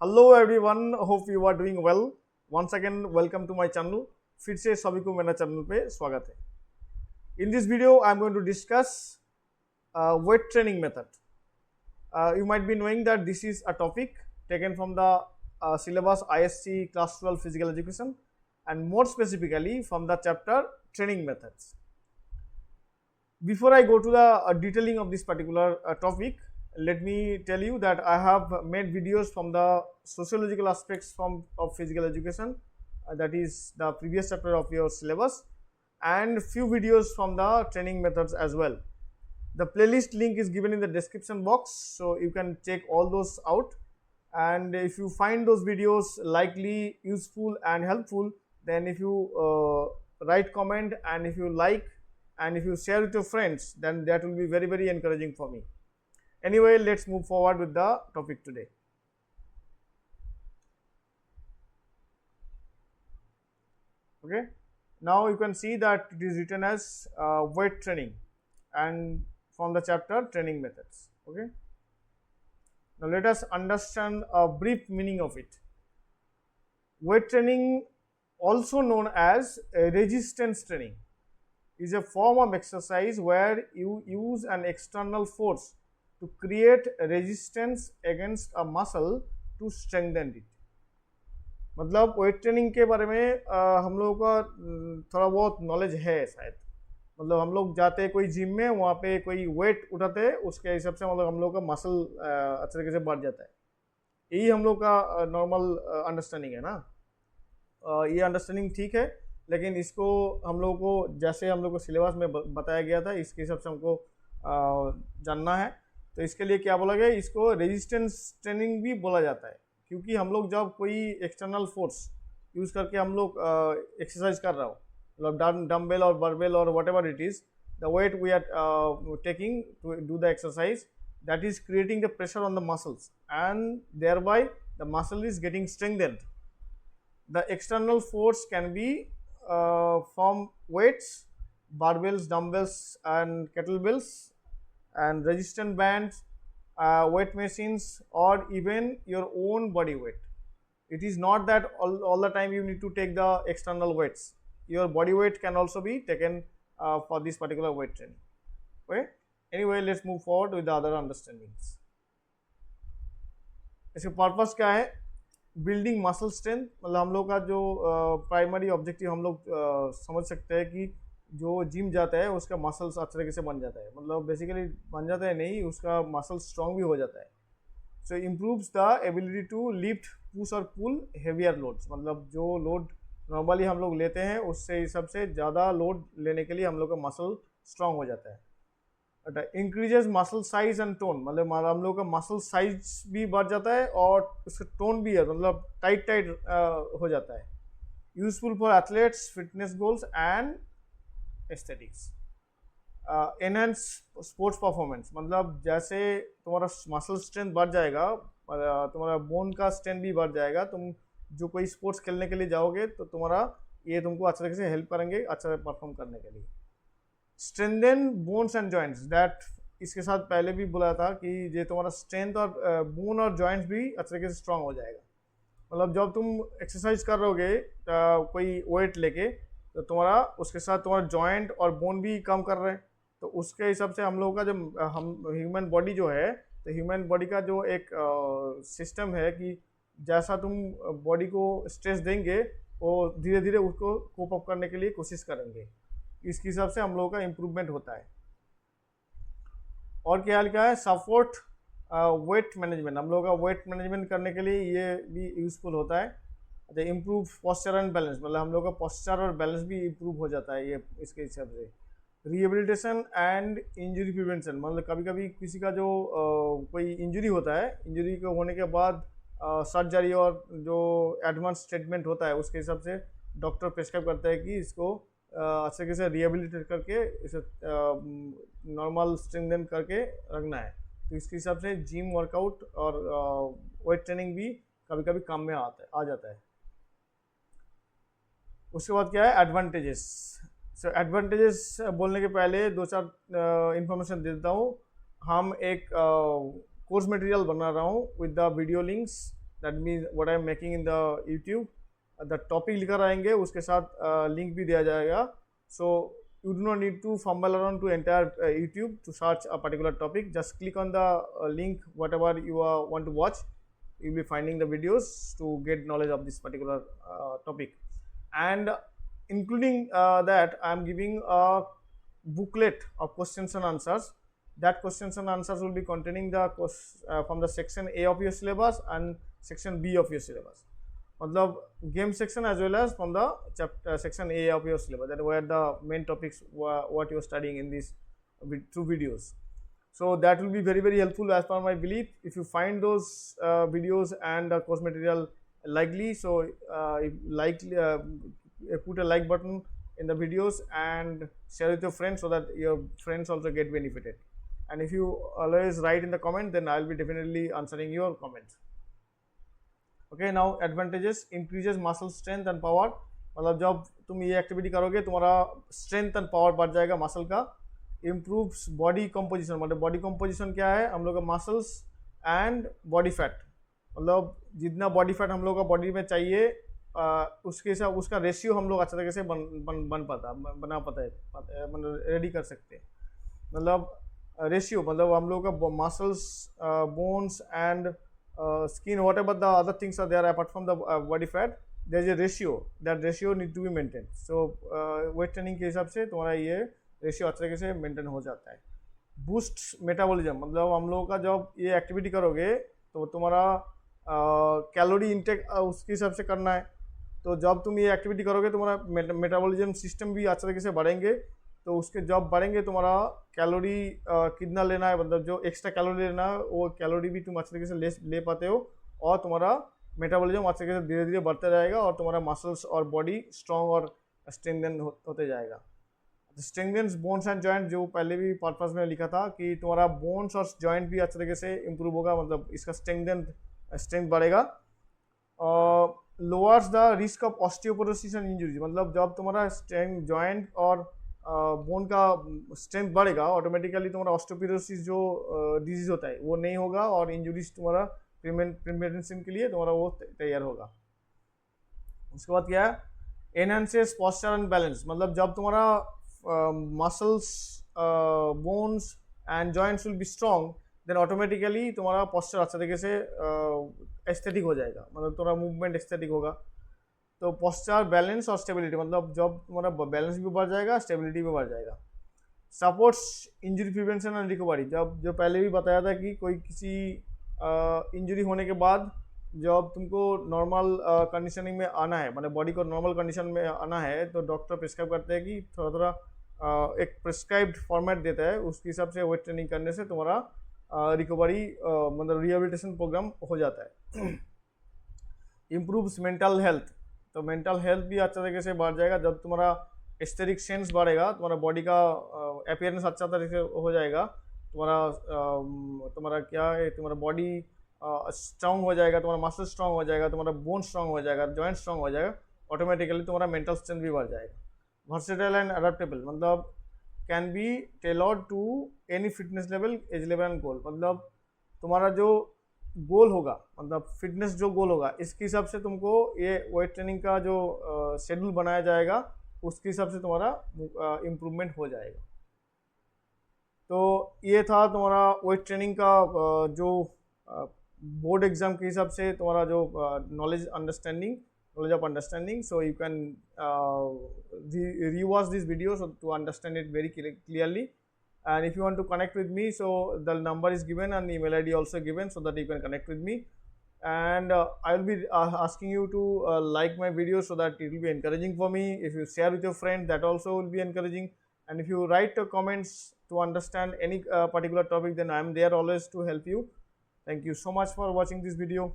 Hello everyone, hope you are doing well. Once again welcome to my channel. फिर से सभी को मेरा चैनल पे स्वागत है। In this video I am going to discuss weight training method. You might be knowing that this is a topic taken from the syllabus ISC class 12 physical education, and more specifically from the chapter training methods. Before I go to the detailing of this particular topic, let me tell you that I have made videos from the sociological aspects of physical education, that is the previous chapter of your syllabus, and few videos from the training methods as well. The playlist link is given in the description box, so you can check all those out. And if you find those videos likely useful and helpful, then if you write comment, and if you like, and if you share with your friends, then that will be very encouraging for me. Anyway, let's move forward with the topic today. Okay, now you can see that it is written as weight training, and from the chapter training methods. Okay, now let us understand a brief meaning of it. Weight training, also known as resistance training, is a form of exercise where you use an external force to create resistance against a muscle to strengthen it. मतलब weight training के बारे में हम लोगों का थोड़ा बहुत knowledge है शायद। मतलब हम लोग जाते हैं कोई जिम में, वहाँ पे कोई वेट उठाते हैं, उसके हिसाब से मतलब हम लोग का मसल अच्छे तरीके से बढ़ जाता है। यही हम लोग का नॉर्मल अंडरस्टैंडिंग है ना। ये अंडरस्टैंडिंग ठीक है, लेकिन इसको हम लोगों को जैसे हम लोग को सिलेबस में बताया गया था, इसके हिसाब से हमको जानना है। तो इसके लिए क्या बोला गया, इसको रेजिस्टेंस ट्रेनिंग भी बोला जाता है, क्योंकि हम लोग जब कोई एक्सटर्नल फोर्स यूज़ करके हम लोग एक्सरसाइज कर रहा हो, मतलब डम्बेल और बरबेल और whatever it is, the weight we are taking to do the exercise, that is creating the pressure on the muscles, and thereby the muscle is getting strengthened. The external force can be from weights, barbells, dumbbells and kettlebells, and resistance bands, weight machines, or even your own body weight. It is not that all the time you need to take the external weights. Your body weight can also be taken for this particular weight training. Okay, anyway, let's move forward with the other understandings. इसका purpose क्या है? Building muscle strength. मतलब हम लोग का जो primary objective हम लोग समझ सकते हैं कि जो जिम जाता है उसका मसल्स अच्छे तरीके से बन जाता है, मतलब बेसिकली बन जाता है नहीं, उसका मसल स्ट्रॉन्ग भी हो जाता है। So improves the ability to lift, push और पुल हेवियर लोड्स। मतलब जो लोड नॉर्मली हम लोग लेते हैं उससे सबसे ज़्यादा लोड लेने के लिए हम लोग का मसल स्ट्रॉन्ग हो जाता है। Increases muscle size and tone, मतलब हम लोग का मसल साइज भी बढ़ जाता है और उसका टोन भी है, मतलब टाइट हो जाता है। Useful for athletes, fitness goals and aesthetics. Enhance sports performance, मतलब जैसे तुम्हारा मसल स्ट्रेंथ बढ़ जाएगा, तुम्हारा बोन का स्ट्रेंथ भी बढ़ जाएगा, तुम जो कोई स्पोर्ट्स खेलने के लिए जाओगे तो तुम्हारा ये तुमको अच्छे तरीके से हेल्प करेंगे अच्छा परफॉर्म करने के लिए। Strengthen bones and joints, that इसके साथ पहले भी बोला था कि ये तुम्हारा स्ट्रेंथ और बोन और जॉइंट्स भी अच्छे तरीके से स्ट्रांग हो जाएगा। मतलब जब तुम एक्सरसाइज कर रहोगे कोई वेट लेके, तो तुम्हारा उसके साथ तुम्हारा जॉइंट और बोन भी कम कर रहे हैं, तो उसके हिसाब से हम लोगों का जो हम ह्यूमन बॉडी जो है, तो ह्यूमन बॉडी का जो एक सिस्टम है कि जैसा तुम बॉडी को स्ट्रेस देंगे वो धीरे धीरे उसको कोप अप करने के लिए कोशिश करेंगे। इसके हिसाब से हम लोगों का इम्प्रूवमेंट होता है। और क्या है, सपोर्ट वेट मैनेजमेंट। हम लोगों का वेट मैनेजमेंट करने के लिए ये भी यूजफुल होता है। अच्छा, इम्प्रूव पोस्चर एंड बैलेंस, मतलब हम लोग का पोस्चर और बैलेंस भी इम्प्रूव हो जाता है ये इसके हिसाब से। रिहेबिलिटेशन एंड इंजरी प्रिवेंशन, मतलब कभी कभी किसी का जो कोई इंजरी होता है, इंजरी के होने के बाद सर्जरी और जो एडवांस ट्रीटमेंट होता है उसके हिसाब से डॉक्टर प्रेस्क्राइब करता है कि इसको अच्छे तरीके से रिहेबिलिटेट करके इसे नॉर्मल स्ट्रेंथन करके रखना है। तो इसके हिसाब से जिम वर्कआउट और वेट ट्रेनिंग भी कभी कभी काम में आ जाता है। उसके बाद क्या है, एडवांटेजेस। सो एडवांटेजेस बोलने के पहले दो चार इंफॉर्मेशन दे देता हूँ। हम एक कोर्स मटेरियल बना रहा हूँ with the video links that means what I am making in the YouTube, the topic लिखकर आएंगे, उसके साथ लिंक भी दिया जाएगा. सो you do not need to fumble around to entire YouTube to search a particular topic. Just click on the link whatever you want to watch. You'll be finding the videos to get knowledge of this particular topic. And including that, I am giving a booklet of questions and answers. That questions and answers will be containing the from the section A of your syllabus and section B of your syllabus. मतलब game section as well as from the chapter section A of your syllabus, that where the main topics what you are studying in these through videos. So that will be very very helpful as per my belief. If you find those videos and the course material likely, so put a like button in the videos and share with your friends so that your friends also get benefited. And if you always write in the comment, then I'll be definitely answering your comments. Okay, now advantages, increases muscle strength and power. मतलब जब तुम ये activity करोगे तुम्हारा strength and power बढ़ जाएगा muscle का. Improves body composition, मतलब बॉडी कंपोजिशन क्या है, हम लोग का मसल्स एंड बॉडी फैट. मतलब जितना बॉडी फैट हम लोग का बॉडी में चाहिए उसके हिसाब उसका रेशियो हम लोग अच्छा तरीके से बना पाता है, मतलब रेडी कर सकते हैं. मतलब रेशियो मतलब हम लोग का muscles, bones and skin, whatever the other things are there apart from the body fat, there is a ratio, that ratio need to be maintained. So weight training के हिसाब से तुम्हारा ये रेशियो अच्छे तरीके से मेंटेन हो जाता है. बूस्ट मेटाबॉलिज्म, मतलब हम लोगों का जब ये एक्टिविटी करोगे तो तुम्हारा कैलोरी इंटेक उसके हिसाब से करना है. तो जब तुम ये एक्टिविटी करोगे तुम्हारा मेटाबॉलिज्म सिस्टम भी अच्छे तरीके से बढ़ेंगे. तो उसके जब बढ़ेंगे तुम्हारा कैलोरी कितना लेना है, मतलब जो एक्स्ट्रा कैलोरी लेना है वो कैलोरी भी तुम अच्छे तरीके से ले पाते हो, और तुम्हारा मेटाबॉलिज्म अच्छे तरीके से धीरे धीरे बढ़ता जाएगा और तुम्हारा मसल्स और बॉडी स्ट्रॉन्ग और स्ट्रेंथन होते जाएगा. स्ट्रेंथन्स बोन्स एंड जॉइंट, जो पहले भी पर्पस में लिखा था कि तुम्हारा बोन्स और जॉइंट भी अच्छे तरीके से इंप्रूव होगा, मतलब इसका स्ट्रेंथ बढ़ेगा. Lowers the risk of osteoporosis and injuries, मतलब जब तुम्हारा स्ट्रेंथ जॉइंट और बोन का स्ट्रेंथ बढ़ेगा ऑटोमेटिकली तुम्हारा ऑस्टियोपोरोसिस जो डिजीज होता है वो नहीं होगा, और इंजुरीज तुम्हारा प्रिवेंशन के लिए तुम्हारा वो तैयार होगा. उसके बाद क्या है, एनहांसेस पोस्चर एंड बैलेंस, मतलब जब तुम्हारा muscles, bones and joints will be strong, then automatically तुम्हारा पोस्चर अच्छे तरीके से एस्थेटिक हो जाएगा, मतलब तुम्हारा मूवमेंट एस्थेटिक होगा. तो पोस्चर, बैलेंस और स्टेबिलिटी, मतलब जब तुम्हारा बैलेंस भी बढ़ जाएगा, स्टेबिलिटी भी बढ़ जाएगा. Supports injury prevention and recovery, जब जो पहले भी बताया था कि कोई किसी इंजरी होने के बाद जब तुमको नॉर्मल कंडीशनिंग में आना है, मतलब बॉडी को नॉर्मल कंडीशन में आना है, तो डॉक्टर प्रिस्क्राइब करते हैं कि थोड़ा थोड़ा एक प्रिस्क्राइब्ड फॉर्मेट देता है, उसके हिसाब से वेट ट्रेनिंग करने से तुम्हारा रिकवरी मतलब रिहेबिलिटेशन प्रोग्राम हो जाता है. इम्प्रूव्स मेंटल हेल्थ, तो मेंटल हेल्थ भी अच्छा तरीके से बढ़ जाएगा. जब तुम्हारा एस्थेटिक सेंस बढ़ेगा, तुम्हारा बॉडी का अपीयरेंस अच्छा तरीके से हो जाएगा, तुम्हारा क्या है, तुम्हारा बॉडी स्ट्रांग हो जाएगा, तुम्हारा मसल स्ट्रांग हो जाएगा, तुम्हारा बोन स्ट्रांग हो जाएगा, जॉइंट स्ट्रांग हो जाएगा, ऑटोमेटिकली तुम्हारा मेंटल स्ट्रेंथ भी बढ़ जाएगा. वर्सेटाइल एंड अडेप्टेबल, मतलब can be tailored to any fitness level, age level and goal, मतलब तुम्हारा जो गोल होगा, मतलब फिटनेस जो गोल होगा, इसके हिसाब से तुमको ये वेट ट्रेनिंग का जो शेड्यूल बनाया जाएगा, उसके हिसाब से तुम्हारा इम्प्रूवमेंट हो जाएगा. तो ये था तुम्हारा वेट ट्रेनिंग का जो बोर्ड एग्जाम के हिसाब से तुम्हारा जो knowledge of understanding. So you can rewatch this video so to understand it very clearly. And if you want to connect with me, so the number is given and email ID also given so that you can connect with me. And I will be asking you to like my video so that it will be encouraging for me. If you share with your friend, that also will be encouraging. And if you write comments to understand any particular topic, then I am there always to help you. Thank you so much for watching this video.